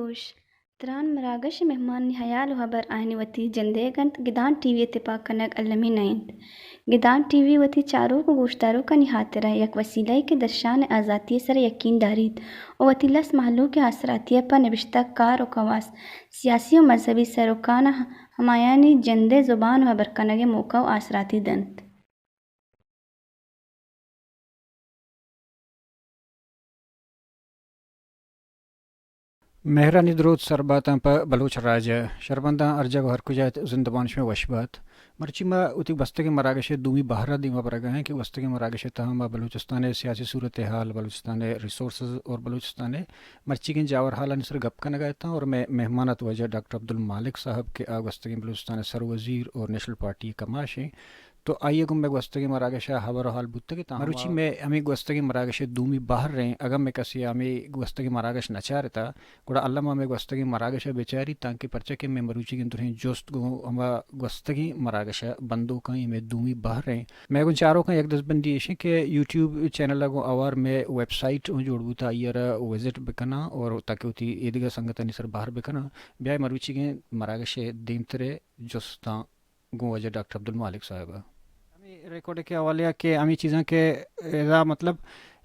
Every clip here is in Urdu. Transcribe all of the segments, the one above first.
گوش تران مراغش مهمان حيال وهبر آهني وتي جنديگنت گدان ٹی وی اتفاق کنگ علمی نائند گدان ٹی وی وتی چارو کو گوشتارو کا نہاترہ یک وسیلہ کے درشان آزادی سر یقین دارید او وتی لس محلوں کے اثراتی پر نوشتہ کار و خواص سیاسی و مذہبی سروکان ہمایانی جندے زبان و برکنگ موقع و اثراتی دنت مهرانی درود سرباتاں پا بلوچ راج شربنداں ارجا و ہر کجات زندبانش میں وشبات مرچی ما اوتی وستگی مراگش دومی بہرہ دیما برگا ہیں کہ وستگی مراگش تاہم بلوچستان سیاسی صورتحال بلوچستان ریسورسز اور بلوچستان مرچی کے جاور حالہ نصر گپ کا نگاہ تھا اور میں مہمانت وجہ ڈاکٹر عبدالمالک صاحب کے وستگی بلوچستان سر وزیر اور نیشنل پارٹی کماش ہیں تو آئیے گم میں گوستگی مراگش خبر و حال بودتا کہ مروچی میں ہمیں گوستگی مراگش دومی باہر رہیں اگم میں کسی ہمیں گوستگی مراگش نچارتا گوڑا علامہ میں گوستگی مراگش بیچاری تاکہ پرچہ کے میں مروچی کے ترہیں جوست گو ہما گوستگی مراگش بندوں کا میں دومی باہر رہیں میں گو چاروں کا یک دس بندی ایشیں کہ یوٹیوب چینل لگو آوار میں ویب سائٹ جوڑ بوتا یہ وزٹ بکنا اور تاکہ ہوتی ایدگا سنگتانی سر باہر بکنا بیائی مروچی کے مراگش دیمترے جوستان گو وجہ ڈاکٹر عبدالمالک صاحبہ ریکارڈ کے حوالے کہ ہمیں چیزاں کے ادا مطلب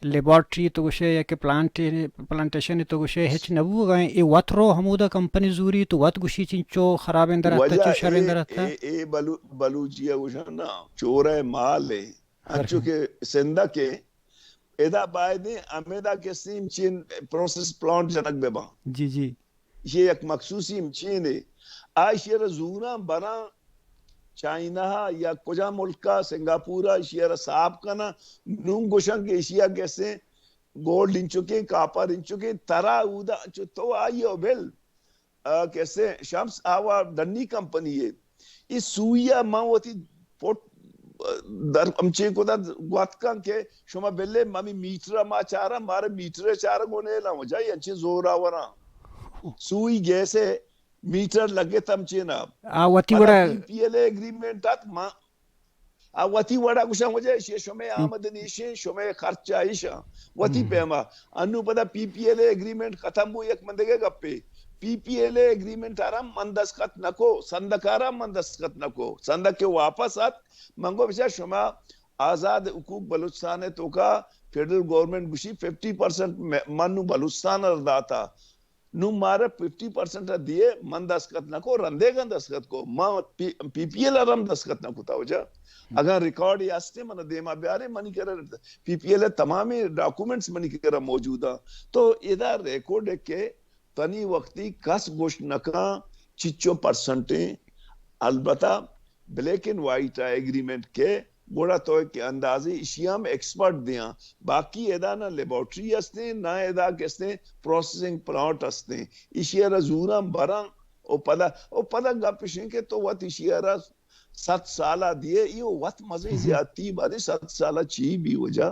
لیبارٹری تو گوشے یا کہ پلانٹیشن تو گوشے ہچ نبو گئے ای وات رو ہمودا کمپنی زوری تو وات گوشی چنچو خراب اندر آتا چو شر اندر آتا اے بلوچیا گوشا نا چورہ مال ہے انچو کہ سندہ کے ادا باید امیدہ کے سیم چین پروسیس پلانٹ جنک بے با جی جی یہ ایک مخصوصی امچین ہے آئیشیر زورا بنا چائنا یا کجا ملکا سنگاپورا اشیاء صاحب کا نا نون گوشن کے اشیاء کیسے گولڈ ان چکے کاپر ان چکے ترا اودا تو آئیو بل کیسے شمس آوا دنی کمپنی ہے اس سویا ماں ہوتی پوٹ در امچے کو دا گوات کان کے شما بلے مامی میٹرہ ما چارا مارے میٹرہ چارا گونے لا ہو جائی انچے زورا ورا سوئی جیسے میٹر لگے تم چینا آواتی وڑا پی پی ایل اگریمنٹ آت ما آواتی وڑا کشا ہو جائے شمع آمدنی شے شمع خرچہ ایشا واتی پیما انو پدا پی پی ایل اگریمنٹ ختم ہو یک مندگے گپے پی پی ایل اگریمنٹ آرام مندسخط نکو صندق آرام مندسخط نکو صندق کے واپس آت منگو بچا شما آزاد حقوق بلوچستان تو کا فیڈرل گورنمنٹ گوشی 50% منو بلوچستان ارداتا نو مارا 50% دیے من دستخط نہ کو رندے گا دستخط کو ماں پی پی ایل آرام دستخط نہ کو تا ہو جا اگر ریکارڈ یاستے من دیما بیارے منی کرا پی پی ایل تمامی ڈاکومنٹس منی کرا موجودا تو ادھا ریکارڈ کے تنی وقتی کس گوشت نکا چچو پرسنٹیں البتہ بلیک اینڈ وائٹ ایگریمنٹ کے گوڑا تو کہ اندازی اشیام ایکسپرٹ دیاں باقی ادا نہ لیبارٹری استے نہ ادا کستے پروسیسنگ پلانٹ استے اشیارہ زورا برا او پدا گا پشن کے تو وقت اشیارہ 7 سالہ دیئے یہ وقت مزے زیادتی بارے 7 سالہ چی بھی ہو جا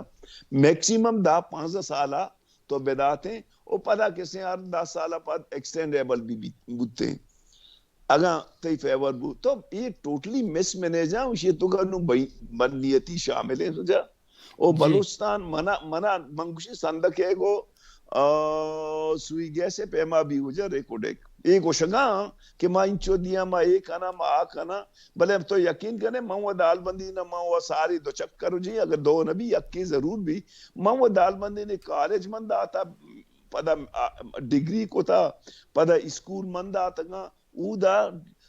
میکسیمم 15 سالہ تو بداتے او پدا کسے 10 سالہ پاد ایکسٹینڈیبل بھی بودتے ہیں اگر تی فیور بو تو یہ ٹوٹلی مس مینیج ہے یہ تو گنو بندیتی شامل ہے سجا او بلوچستان منا منگوشی صندق ہے گو سوئی گیسے پیما بھی ہو جا ریکوڈیک ایک ہو شگا کہ ماں انچو دیا ماں ایک آنا ماں آکھ آنا بلے اب تو یقین کرنے ماں وہ دال بندی نا ماں وہ ساری دو چکر ہو جی اگر دو نبی یکی ضرور بھی ماں وہ دال بندی نے کالج مند آتا پدا ڈگری کو تھا پدا اسکول مند آتا گا او دا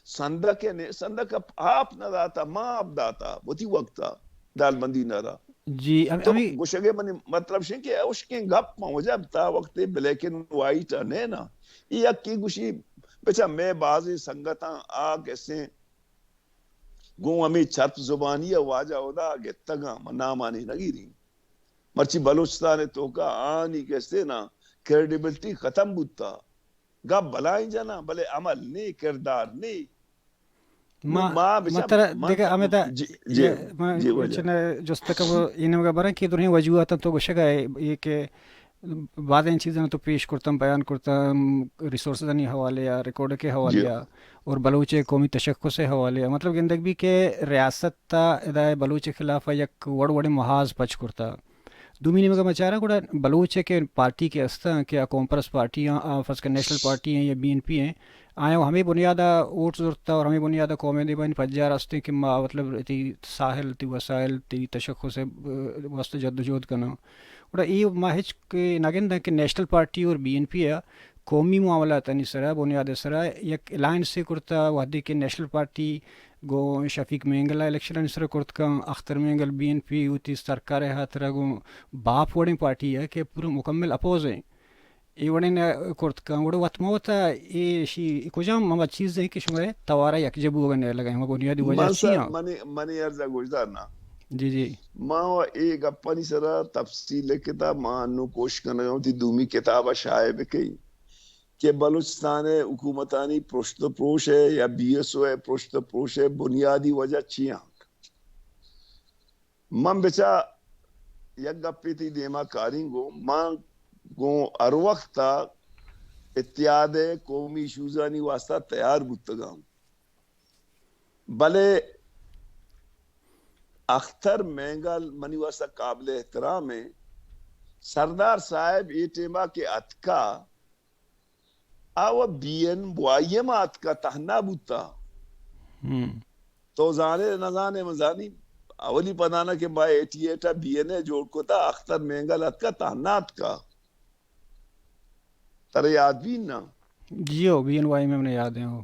صندق نے صندق آپ نہ داتا ماں آپ داتا وہی وقت تھا دال بندی نہ رہا جی تو گوشگے منی مطلب شن کہ اس کے گپ ماں ہو جب تا وقت بلیک اینڈ وائٹ ہے نا یہ کی گوشی بچا میں بازی سنگتاں آ کیسے گو ہمیں چھرپ زبانی واجہ ہودا گتگا نامانی نگیری مرچی بلوچستان تو کا آنی کہستے نا کریڈیبلٹی ختم بوتا گا بلائیں جانا بلے عمل نہیں کردار نہیں مطلب دیکھا ہمیں تا چنا جس تک وہ انہیں کا برا کہ دنیا وجوہات تو گشگا ہے یہ کہ بعد ان چیزیں تو پیش کرتا بیان کرتا ریسورسز نہیں حوالے یا ریکارڈ کے حوالے اور بلوچ قومی تشخص سے حوالے مطلب گندگ بھی کہ ریاست تا ادائے بلوچ خلاف یک وڑ محاذ پچ کرتا دومی نمگا مچارا گوڑا بلوچ ہے کہ پارٹی کے استا کہ کامپرس پارٹیاں فرض کر نیشنل پارٹی ہیں یا بی این پی ہیں آیا ہمیں بنیادہ ووٹ ضرورت اور ہمیں بنیادہ قومیں دی بین پجا راستے کہ مطلب تی ساحل تی وسائل تی تشخص سے واسطے جدوجہد کرنا اور یہ ماہج کے ناگند ہے کہ نیشنل پارٹی اور بی این پی ہے قومی معاملات نہیں سرا بنیاد سرا یک الائنس سے کرتا وحدی کے نیشنل پارٹی گو شفیق مینگل الیکشن سر کرت کا Akhtar Mengal B N P ہوتی سرکار ہاتھ گو باپ وڑی پارٹی ہے کہ پورا مکمل اپوز ہیں یہ وڑی کرت کا وڑ وط موتا یہ شی کجام مما چیز ہے کہ شمارے توارا یک جبو گنے لگا ہم بنیادی وجہ چیاں منی ارزا گوشدار نا جی ماں ایک اپنی سرا تفصیل کتاب ماں نو کوشش کرنا ہوں تھی دومی کتاب شائع بکئی کہ بلوچستان حکومتانی پرشت پروش ہے یا بی ایس او ہے پرشت پروش ہے بنیادی وجہ چیاں من بچا یک گپی تھی دیما کاریں گو ماں گو ہر وقت تا اتحاد قومی ایشوزانی واسطہ تیار بتگا بلے اختر مینگل منی واسطہ قابل احترام ہے سردار صاحب یہ ٹیما کے اتکا آو بی این بوائیم اتکا تہنا بوتا تو زانے نزانے مزانی اولی پدانا کہ با 88 بی این اے جوڑ کو تا اختر مینگل اتکا تہنا اتکا تر یاد بھی نا جیو بی این وائی میں نے یاد ہے وہ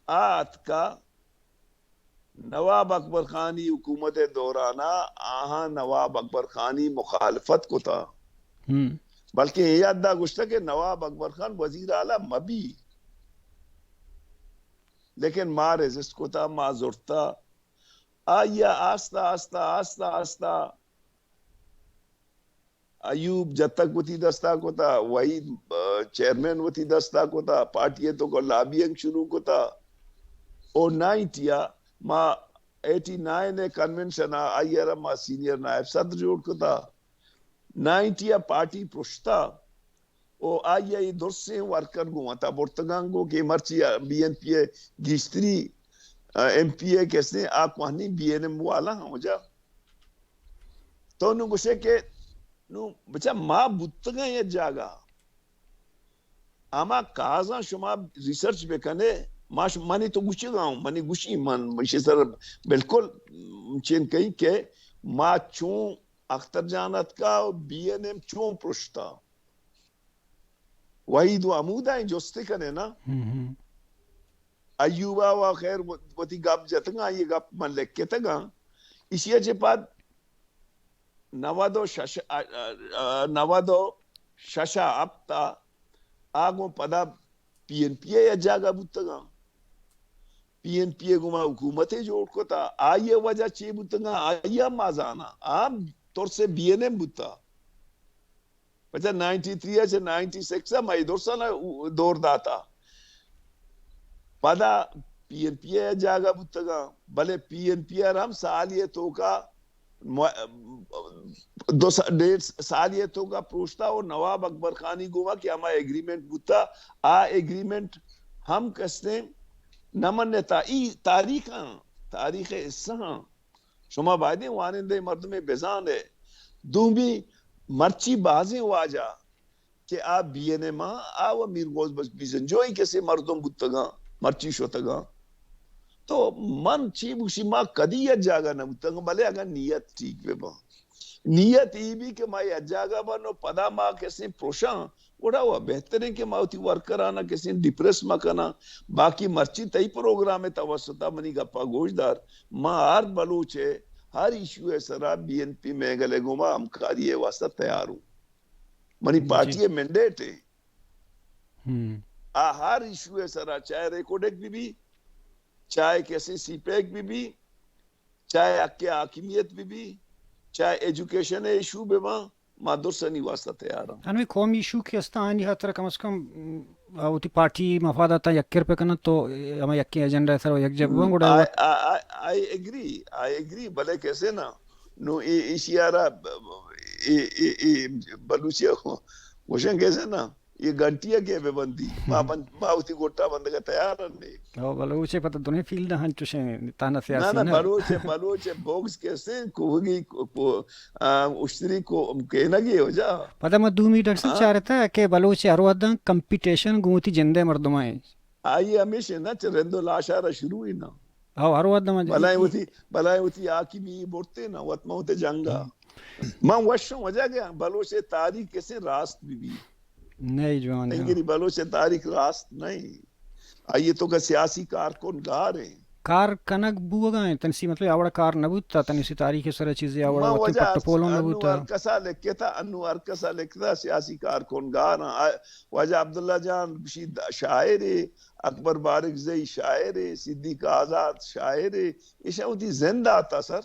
اتکا نواب اکبر خانی حکومت دورانا آہاں نواب اکبر خانی مخالفت کو تھا بلکہ یہ یاد دا گشتا کہ نواب اکبر خان وزیر اعلیٰ مبی لیکن ماں ریزسٹ کو تھا ماں زورتا آیا آستا آستا آستا آستا ایوب جب تک وہ تھی دستا کو تھا وہی چیئرمین وہ تھی دستا کو تھا پارٹی تو کو لابینگ شروع کو تھا اور 90 ماں 89 کنونشن آئی ماں سینئر نائب صدر جوڑ کو تھا 90 پارٹی پرشتا او آئی درسیں ورکر گو تا برتگانگو کہ مرچی بی این پی اے گیشتری ایم پی اے کیسے آکوانی بی این ایم والا ہوں جا تو انہوں گوشے کہ بچہ ماں بتگاں یہ جاگا اما کازاں شما ریسرچ بکنے مانی تو گوشی گاؤں مانی گوشی من مشی سر بالکل چین کہیں کہ ماں چون اختر جانت کا بی این ایم چون پرشتا وہی دو عمودہ ہیں جوستے کنے نا ایوبا و خیر وہ تی گپ جتنگا یہ گپ من لکھ کے تگا اسی اچھے پاد نوادو ششا اپتا آگوں پدا پی این پی اے جاگا بوتگا پی این پی اے گما حکومتیں جوڑ کو تا آئیے وجہ چی بوتگا آئیے مازانا آم طور سے بی این ایم بوتا بچہ 93 سے 96 مائی دور سانا دور داتا پدا پی این پی اے جاگا بوتگا بلے پی این پی اے ہم سالیتوں کا 1.5 سالیتوں کا پروشتا اور نواب اکبر خانی گوا کہ ہما ایگریمنٹ بوتا ایگریمنٹ ہم کسنے نمنتا تاریخ اساں شما بائدیں وانندے مرد میں بیزان ہے دومی مرچی بازیں واجہ کہ آپ بی این ایم آو میر گوز بس بیزن جوئی کیسے مردم بودتگا مرچی شوتگا تو من چی بوشی ماں قدیت جاگا نہ بودتگا بلے اگر نیت ٹھیک بے با نیت ای بھی کہ ماں جاگا بانو پدا ماں کیسے پروشاں وڑا ہوا بہتر ہے کہ ماں تی ورکر آنا کسی ڈپریس مکنا باقی مرچی تئی پروگرام توسطا منی گپا گوشدار ماں ہر بلوچ ہے ہر ایشو ہے سرا بی این پی میں گلے گما ہم کاری واسطہ تیار ہوں منی پارٹی مینڈیٹ ہے ہر ایشو ہے سرا چاہے ریکوڈک بھی چاہے کیسے سی پیک بھی چاہے اکے حاکمیت بھی چاہے ایجوکیشن ایشو بھی ما درسنی واسطہ تیار ہوں. انوی قومی ایشو کے استا آنی ہاتھ کم از کم اوتی پارٹی مفادات یکر پہ کنا تو ہمیں یکی ایجنڈا ہے یک جب وہ گوڑا I agree بلے کیسے نا نو ایشیارا بلوچی وشن کیسے نا یہ گھنٹیاں کے بے بندی ما ہوتی گوٹا بند کا تیار نہیں او بلوچے پتہ دونوں فیلڈ ہن چوشے تانا سیاسی نا بلوچے بوکس کیسے کوگی اشتری کو کہنا گی ہو جا پتہ میں 2 منٹ اکثر چاہ رہا تھا کہ بلوچے ارودن کمپٹیشن گوتی جندے مردمائیں آئی ہمیشہ نا چرندو لاشارہ شروع ہی نا او ارودن بلائیں ہوتی آکی بھی بورتے نا وطمہ ہوتے جنگا ماں وشوں وجہ گیا بلوچے تاریخ کیسے راست بھی نہیں جوان انگری بلوچے تاریخ راست نہیں آئیے تو کہ سیاسی کارکن گار ہیں کار کنک بوگا ہیں تنسی مطلب آوڑا کار نبوتا تنسی تاریخ سر چیزیں آوڑا وطن پٹ پولوں نبوتا انو ارکسا لکھتا سیاسی کارکن گار وجہ عبداللہ جان بشید شاعر ہے اکبر بارک زئی شاعر ہے صدیق آزاد شاعر ہے ایشا ہوتی زندہ آتا سر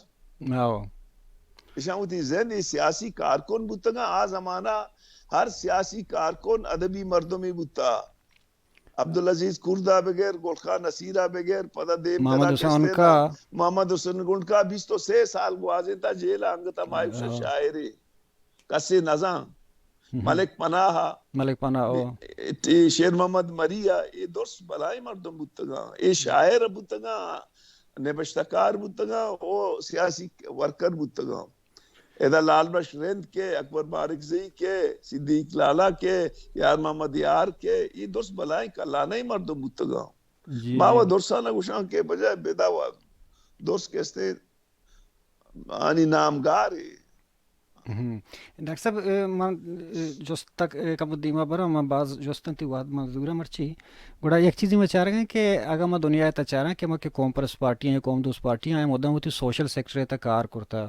ایشا ہوتی زندہ سیاسی کارکن بوتا گا آ زمانہ ہر سیاسی کارکن ادبی مردوں میں بوتا عبدالعزیز کردہ بغیر گلخان نصیرہ بغیر پتہ دیم محمد حسین کا محمد حسین گنڈ کا 26 سال گوازے تھا جیل آنگتا مایوس شاعری کسی نظام ملک پناہ شیر محمد مریا یہ درست بلائی مردم بودتگا یہ شاعر بودتگا نبشتکار بودتگا وہ سیاسی ورکر بودتگا ایدہ لال بخش رند کے اکبر بارک زئی کے صدیق لالا کے یار محمد یار کے یہ درست بلائیں کا لانا ہی مردم بودتگا ماں درسانہ گوشان کے بجائے بیدا ہوا درست کہستے آنی نامگار ہے. ڈاکٹر صاحب جس تک کم دیما برا میں بعض جوستن تی واد مزدورہ مرچی گوڑا ایک چیزی میں چاہ رہا ہیں کہ اگر میں دنیا تا چاہ رہا ہیں کہ میں قوم پرست پارٹیاں ہیں قوم دوست پارٹیاں ہیں مدام ہوتی سوشل سیکٹر تا کار کرتا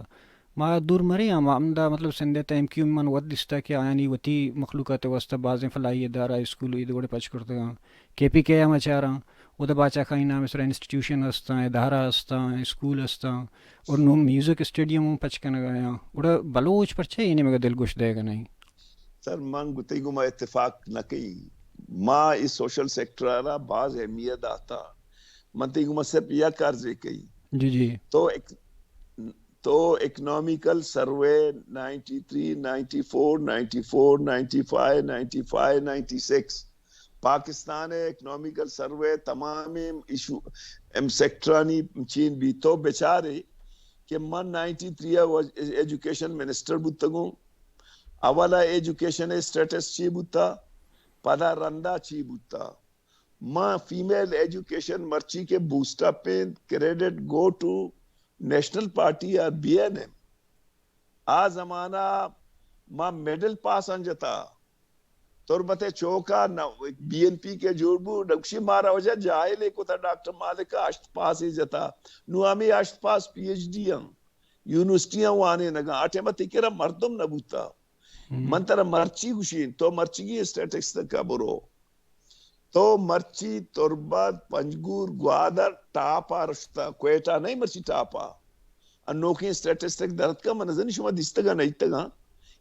ما دور مری ہم آمدہ مطلب سندے تا ایم کیو من ود دستا کہ آیانی وتی مخلوقات واسطہ بعضیں فلائی ادارہ اسکول اید گوڑے پچ کرتا گا کے پی کے میں چاہ رہا ہوں وہ باچا خائی نام اس انسٹیٹیوشن ہستا ادارہ ہستا اسکول ہستا اور نو میوزک اسٹیڈیم پچکن گیا وڑا بلوچ پرچے ہی نہیں مگر دل گوش دے گا نہیں سر من گتے گو میں اتفاق نہ کئی ماں اس سوشل سیکٹر آرہ بعض اہمیت آتا من تے گو میں صرف یہ کارزے کئی جی تو economical survey 93 94 94 95 95 96 Pakistan economical survey تمام ایشو سیکٹرانی چین بھی تو بیچارے کہ من 93 ایجوکیشن منسٹر بودتگوں اولا ایجوکیشن اسٹیٹس چی بودتا پدا رندہ چی بودتا ماں فیمیل ایجوکیشن مرچی کے بوسٹ اپ پہ credit go to national party اور بی این ایم آ زمانہ ماں میڈل پاس انجتا تربت چوکا بی این پی کے جوربو ڈکشی مارا ہو جائے جائلے کو تھا ڈاکٹر مالک اشت پاس ہی جتا نو ہمیں اشت پاس پی ایچ ڈی ہم یونیورسٹیاں وانے نگا آٹھے میں تکرہ مردم نبوتا من ترہ مرچی گوشین تو مرچی کی اسٹیٹکس تکا برو تو مرچی تربت پنجگور گوادر ٹاپا رشتا کوئٹا نہیں مرچی ٹاپا انوکی اسٹیٹسٹک درد کا منظر شما دستگا نہیں تگا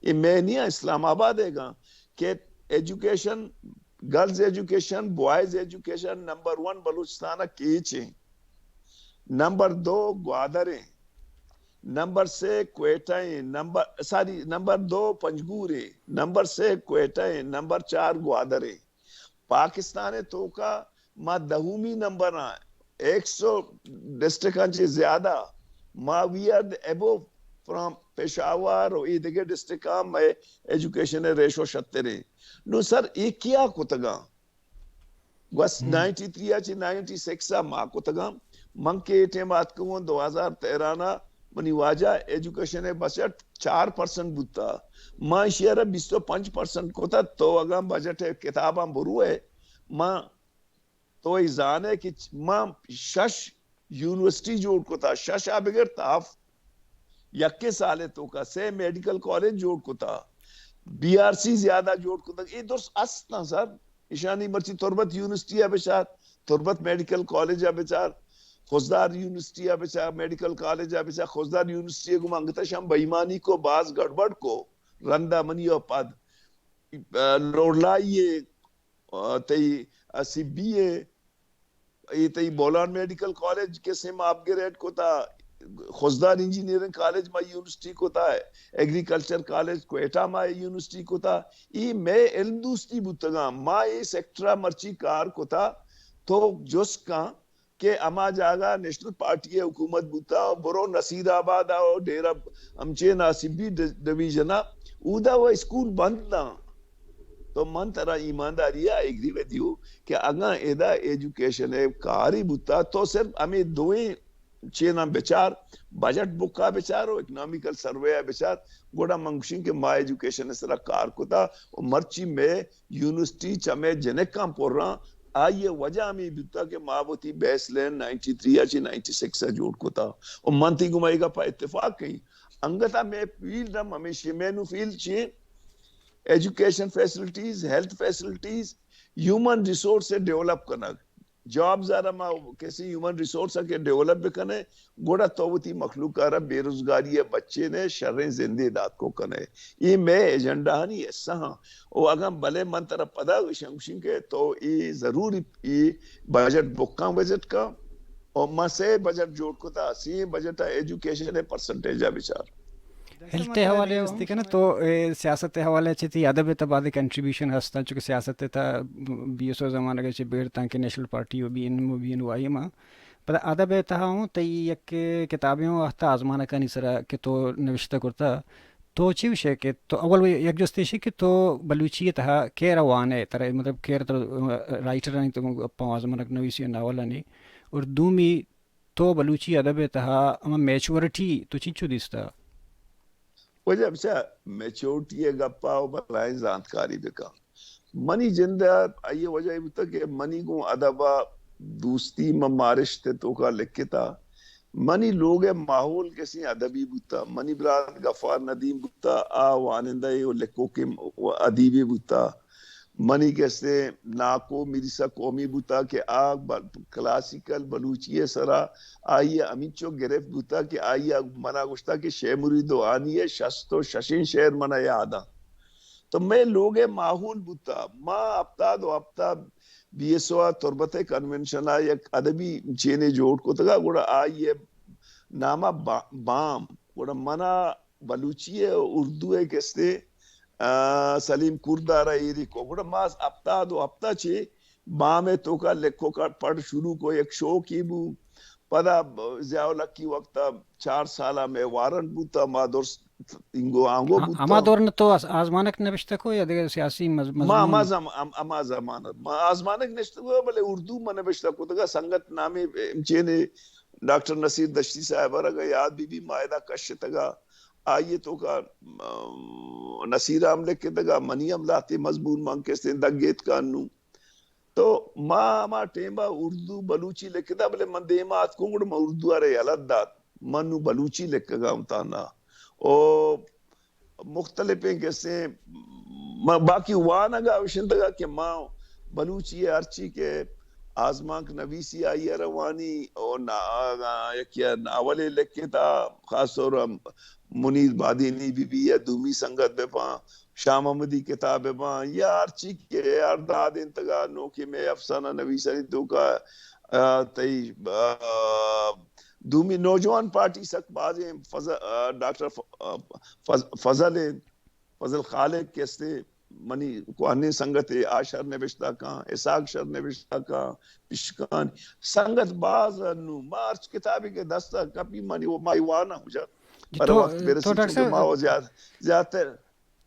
یہ میں نہیں اسلام آباد ہے گا کہ education girls education boys education number 1 بلوچستانہ کیچ ہیں نمبر 2 گوادر ہیں نمبر 3 کوئٹہ ہیں نمبر 2 پنجگور ہیں نمبر 3 کوئٹہ ہیں نمبر 4 گوادر ہیں پاکستان تو کا ما دہومی نمبر ہیں 100 ڈسٹرکٹاں سے زیادہ ما وی آر ابو فرام پشاور اور یہ دیگر ڈسٹرکٹاں میں ایجوکیشن ریشو 70 ہے نو سر یہ کیا کو تگا بس 93 اچھی 96 ماں کو تگا من کے اعتماد کو 2013 منی واجہ ایجوکیشن بجٹ 4% بوتا ماں شیئر 25% کو تھا تو اگر بجٹ کتاباں برو ہے ماں تو ایزان ہے کہ ماں شش یونیورسٹی جوڑ کو تھا شش آبگر تاف یکے سالے تو کا سے میڈیکل کالج جوڑ کو تھا بی آر سی زیادہ جوڑ کو تھا یہ درست اسنا سر اشانی مرچی تربت یونیورسٹی ہے بچار تربت میڈیکل کالج ہے بچار خوزدار یونیورسٹی بچا میڈیکل کالج بچا خوزدار یونیورسٹی کو مانگتا شام بےمانی کو باز گڑبڑ کو رندہ منی اور پد لوڑلائیے تی سی بی اے تی بولان میڈیکل کالج کے سیم آپ گریڈ کو تا خوزدار انجینئرنگ کالج ما یونیورسٹی کو تا ایگریکلچر کالج کوئٹہ ما یونیورسٹی کو تا ای میں علم دوستی بودتگا ما ای سیکٹرہ مرچی کار کو تا تو جس کا کہ اما جاگا نیشنل پارٹی حکومت بوتا برو نصیر آباد آو ڈیرہ ہمچے ناسبی ڈویژنہ اودا وہ اسکول بند نہ تو من ترا ایمانداری ایگری ود یو کہ اگاں ایدا ایجوکیشن ہے کاری بوتا تو صرف ہمیں دوئیں چینا بچار بجٹ بکا بچار اکنامیکل سروے بچار گوڑا منگوشن کے ما ایجوکیشن اس طرح کار کو تا مرچی میں یونیورسٹی چمے جنک کام پور رہا آئیے وجہ ہمیں بیتا کہ ماں بیس لین 93 یا 96 جوڑ کو تا اور منتی گمائی کا پا اتفاق کہیں انگتا میں فیلڈ ہم ہمیشہ مینو فیلڈ چیئے education facilities health facilities human resource سے ڈیولپ کرنا جاب زارا ما کیسے ہیومن ریسورس کے ڈیولپ بھی کرنے گوڑا توتی مخلوق کارا بے روزگاری ہے بچے نے شریں زندے داد کو کرنے یہ میں ایجنڈا نہیں ایسا ہاں اور اگر بلے من طرف پدا شنگشن کے تو یہ ضرور یہ بجٹ بکاں بجٹ کا اور ماں سے بجٹ جوڑ کو تا سی بجٹ ایجوکیشن ہے پرسنٹیج ہے بچار ہیلتھ حوالے اس دیکھیں نا تو سیاست حوالے چی تھی ادب تباد کنٹریبیوشن ہستا چونکہ سیاست تھا بی ایس او زمانہ کے بیڑ تاں کہ نیشنل پارٹی ہو بھی ان وائی ماں پر ادب تہا ہوں تی یک کتابیں ہتا آزمانہ کا نسرا کہ تو نوشتہ کرتا تو چی وشے کہ تو اول یک جستیشی کہ تو بلوچی تہا کیر وانے تر مطلب کیر تر رائٹر نہیں تو اپا آزمانہ نویسی ناول نہیں اور دومی تو بلوچی ادب تہا اما میچورٹی تو چیچو دیستا وجہ بچا میچورٹی ہے گپا و بلائیں زانتکاری بکا منی جندہ آئیے وجہ یہ بتا کہ منی کو ادبا دوستی ممارش تے تو کا لکھتا منی لوگ ماحول کسی ادبی بتا منی براد غفار ندیم بتا وانندہ لکھو کے ادیبی بتا منی کیسے ناکو میریسا قومی بوتا کہ کلاسیکل بلوچی سرا آئیے امیچو گرفت بوتا کہ آئیے منا گشتا کہ شے مریدو آنی ہے شستو ششین شہر منا یادا تو میں لوگ ماحول بوتا ماں افتاد و افتاد بی ایس او تربت کنونشن یک ادبی چینے جوڑ کو تگا گوڑا آئیے نامہ بام گوڑا منا بلوچی ہے اردو ہے کستے سلیم کردارا ایری کو گوڑا ماز افتاد و افتاد چھے بامے تو کا لکھو کا پڑھ شروع کو ایک شو کی بو پدا زیاو لکی وقتا 4 سالہ میں وارن بوتا ما دور انگو آنگو بوتا اما دور نے تو آزمانک نوشتہ کو یا دیگر سیاسی مضمون اما زمانت ما آزمانک نوشتہ کو بلے اردو میں نوشتہ کو تگا سنگت نامی چینے ڈاکٹر نصیر دشتی صاحبہ رگا یاد بی مائدہ کشتگا آئیے تو کا نصیر عام لکھ کے دگا منی عملاتی مضمون مانگ کے ستے دگیت کانو تو ما ٹیمہ اردو بلوچی لکھ دا بلے من دیمات کنگڑ ما اردو آرے علد دات منو بلوچی لکھ گا امتانا اور مختلف ہیں کیسے باقی وانا گا وشندگا کہ ماں بلوچی ارچی کے آزمانک نویسی آئی روانی اور ناولے لکھے تا خاص طور منیر بادینی بی دومی سنگت بے پاں شام احمدی کتاب بے پاں یا ارچی کے ارداد انتگا نوکی میں افسانہ نویسانی تو کا تی دومی نوجوان پارٹی سک بازیں ڈاکٹر فضل خالق کیسے منی کوہنی سنگت آشر نوشتہ کان اساق شر نوشتہ کان پشکان سنگت باز نو مارچ کتابی کے دستہ کپی منی وہ مائیوانا ہو جا پر وقت میرے سے چونکہ ماں زیادہ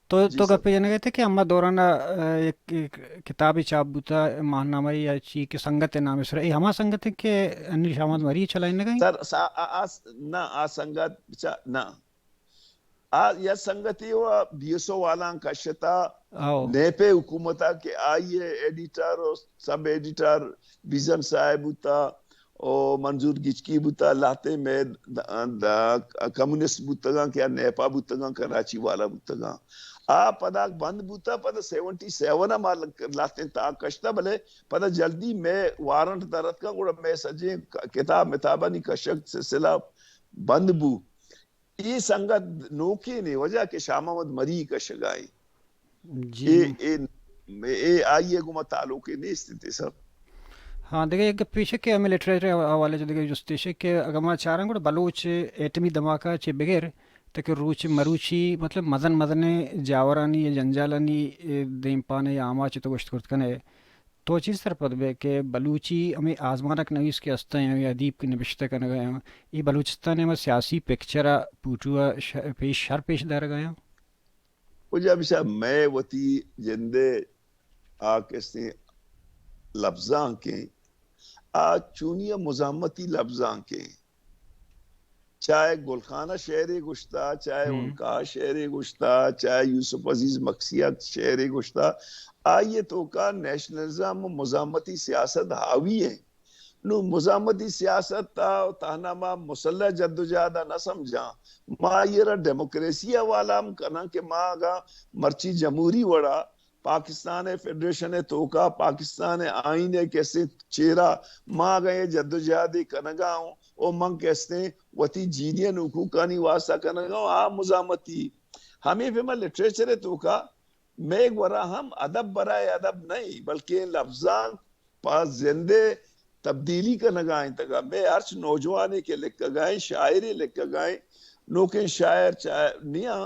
تو گپے جانے گئے تھے کہ اما دورانا ایک کتابی چاپ بوتا ماہنامہ یا چی کے سنگت نام سر ای ہما سنگت ہے کہ انیل شامد مری چلائیں نہ گئیں سر نا سنگت نا یا سنگتی ہوا بیسو والان کشتا نیپے حکومتا کہ آئیے ایڈیٹر اور سب ایڈیٹر بیزن صاحب ہوتا اور منظور گچکی بوتا لاتے میں کمیونسٹ بوتگاں کیا نیپا بوتگاں کراچی والا بوتگاں پدا بند بوتا پدا 77 لاتیں تا کشتا بلے پدا جلدی میں وارنٹ درد کا گوڑا میں سجیں کتاب متابہ نہیں کشک سلسلہ بند بو یہ سنگت نوکی نہیں وجہ کہ شاہ محمد مری کشگائی جی اے آئیے گما تعلقی نہیں استیتے سب. ہاں دیکھیں ایک پیچھے کے ہمیں لٹریچر حوالے سے دیکھیں جستیش کہ اگر میں چاہ رہا ہوں کہ بلوچ ایٹمی دھماکہ چے بغیر تک روچ مروچی مطلب مزن مزنے جاورانی یا جنجالانی دیم پانے یا آما چے تو گوشت کرت کنے تو چیز سر پد بے کہ بلوچی ہمیں آزمانک نویس کے استے ہیں یا ادیب کی نبشتہ کرنے گئے ہیں یہ بلوچستان میں سیاسی پکچرہ پوٹوا پیش دار گئے ہیں وہ جب شاہ میں وطی جندے آکستے لفظاں کے چونیہ مزامتی لفظاں کے چاہے گلخانہ شعر گشتہ چاہے ان کا شعر گشتہ چاہے یوسف عزیز مقصیت شعر گشتہ آئیے تو کا نیشنلزم مزامتی سیاست حاوی ہے نو مزامتی سیاست تانا ما مسلح جدوجہدہ نہ سمجھا ما یہ رہا ڈیموکریسی والا ہم کنا کہ ما آگا مرچی جمہوری وڑا پاکستان فیڈریشن توکا پاکستان آئین کیسے چیرا ماں گئے جدوجہدی کنگا ہوں او من کہتے وطی جینین حقوقانی واسطہ کنگا ہوں مزامتی ہمیں فیمہ لٹریچر توکا میں ایک ورہ ہم ادب برائے ادب نہیں بلکہ لفظان پاس زندے تبدیلی کا نگائیں تکا میں ارچ نوجوانے کے لکھ گائیں شاعری لکھ گائیں نوکیں شاعر نیا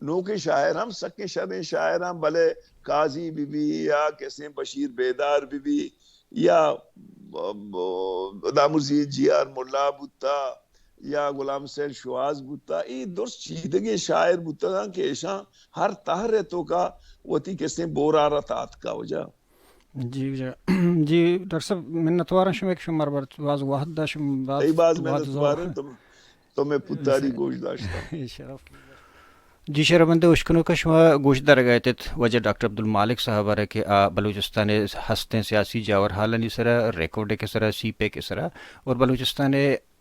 نوکیں شاعر ہم سکیں شریں شاعر ہم بلے قاضی بی بی یا کیسے بشیر بیدار بی بی یا دامزید جیار ملا بوتا یا غلام سیل شواز بوتا یہ درست چیدگی شاعر بوتا کہ ایشاں ہر تحر تو کا وطی کیسے بورارت آت کا وجہ جی جی ڈاکٹر صاحب میں نتوارا شم ایک شمار واز واحد دا شم ای باز میں نتوارا تو میں پتاری گوش داشتا شرف جی شرمندے اشکنوں کا شما گوش در گئے تھے وجہ ڈاکٹر عبدالمالک صاحب ہے کہ بلوچستان ہستے سیاسی جاور حالانی سرا ریکارڈ کے سرا سی پے کے سرا اور بلوچستان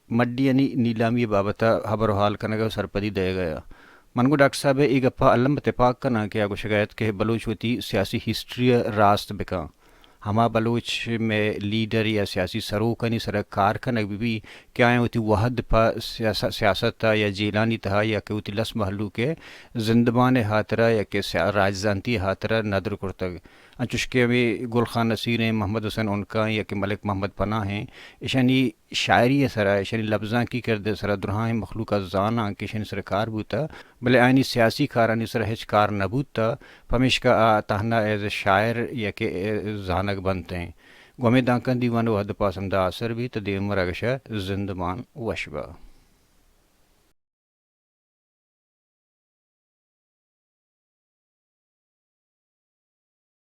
مڈی یعنی نیلامی بابتا خبر و حال کرنے کا سرپدی دے گیا منگو ڈاکٹر صاحب ایک گپا علم اتفاق کرنا کیا کو شکایت کہ بلوچ ہوتی سیاسی ہسٹری راست بکا ہما بلوچ میں لیڈر یا سیاسی سروکنی سر کارکن بھی کیا ہوتی وحد پا سیاست تا یا جیلانی تہا یا کہ ہوتی لس محلو کے زندبان حاطرہ یا کہ راجزانتی حاطرہ ندر کرتگ انچوش کے بھی گل خان نصیر ہیں محمد حسین انکا یا کہ ملک محمد پناہ ہیں اشانی شاعری سرا اشانی لفظاں کی کردے سرا درہاں مخلوقہ زانا کہ اشانی سر کار بوتا بلے آئینی سیاسی کارانی سر ہچ کار نبوتا پمیش کا تہنا ایز شاعر یا کہ زانک بنتے ہیں گومی دانکن دیوان وحد پاسم دا اثر بھی تدیم مرگشہ زندمان وشبہ